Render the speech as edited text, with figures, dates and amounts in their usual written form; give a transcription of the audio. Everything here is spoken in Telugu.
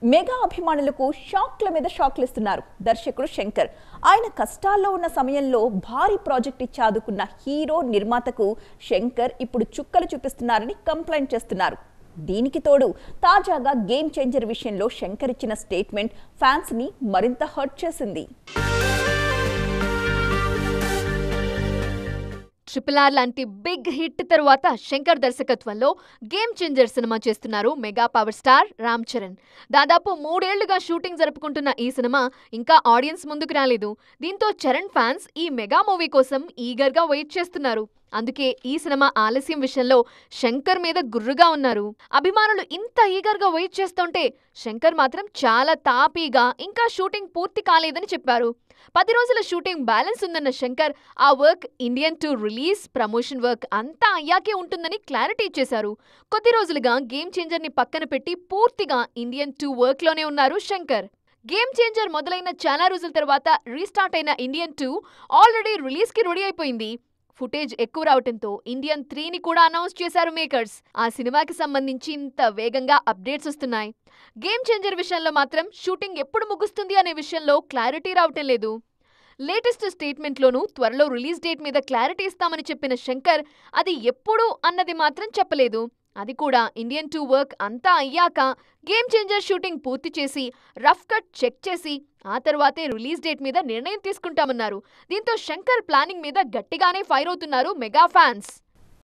మెగా అభిమానులకు షాక్ల మీద షాక్లు ఇస్తున్నారు దర్శకుడు శంకర్. ఆయన కష్టాల్లో ఉన్న సమయంలో భారీ ప్రాజెక్ట్ ఇచ్చి ఆదుకున్న హీరో నిర్మాతకు శంకర్ ఇప్పుడు చుక్కలు చూపిస్తున్నారని కంప్లైంట్ చేస్తున్నారు. దీనికి తోడు తాజాగా గేమ్ చేంజర్ విషయంలో శంకర్ ఇచ్చిన స్టేట్మెంట్ ఫ్యాన్స్ ని మరింత హర్ట్ చేసింది. RRR లాంటి బిగ్ హిట్ తరువాత శంకర్ దర్శకత్వంలో గేమ్ చేంజర్ సినిమా చేస్తున్నారు mega power star Ram Charan. దాదాపు 3 ఏళ్లుగా షూటింగ్ జరుపుకుంటున్న ఈ సినిమా ఇంకా ఆడియన్స్ ముందుకు రాలేదు. దీంతో చరణ్ ఫ్యాన్స్ ఈ మెగా మూవీ కోసం ఈగర్గా వెయిట్ చేస్తున్నారు. అందుకే ఈ సినిమా ఆలస్యం విషయంలో శంకర్ మీద గుర్రుగా ఉన్నారు. అభిమానులు ఇంత ఈగర్గా వెయిట్ చేస్తుంటే శంకర్ మాత్రం చాలా తాపీగా ఇంకా షూటింగ్ పూర్తి కాలేదని చెప్పారు. 10 రోజుల షూటింగ్ బ్యాలెన్స్ ఉందన్న శంకర్ ఆ work Indian 2 release, promotion work అంతా అయ్యాకే ఉంటుందని క్లారిటీ ఇచ్చేశారు. కొద్ది రోజులుగా గేమ్ చేంజర్ ని పక్కన పెట్టి పూర్తిగా ఇండియన్ 2 వర్క్ లోనే ఉన్నారు శంకర్. గేమ్ చేంజర్ మొదలైన చాలా రోజుల తర్వాత రీస్టార్ట్ అయిన ఇండియన్ 2 ఆల్రెడీ రిలీజ్ కి రెడీ అయిపోయింది. ఫుటేజ్ ఎక్కువ రావటంతో ఇండియన్ 3ని కూడా అనౌన్స్ చేశారు మేకర్స్. ఆ సినిమాకి సంబంధించి ఇంత వేగంగా అప్డేట్స్ వస్తున్నాయి. గేమ్ చేంజర్ విషయంలో మాత్రం షూటింగ్ ఎప్పుడు ముగుస్తుంది అనే విషయంలో క్లారిటీ రావటం లేదు. లేటెస్ట్ స్టేట్మెంట్లోనూ త్వరలో రిలీజ్ డేట్ మీద క్లారిటీ ఇస్తామని చెప్పిన శంకర్ అది ఎప్పుడు అన్నది మాత్రం చెప్పలేదు. అది కూడా ఇండియన్ 2 వర్క్ అంతా అయ్యాక గేమ్ చేంజర్ షూటింగ్ పూర్తి చేసి రఫ్ కట్ చెక్ చేసి ఆ తర్వాతే రిలీజ్ డేట్ మీద నిర్ణయం తీసుకుంటామన్నారు. దీంతో శంకర్ ప్లానింగ్ మీద గట్టిగానే ఫైర్ అవుతున్నారు మెగా ఫ్యాన్స్.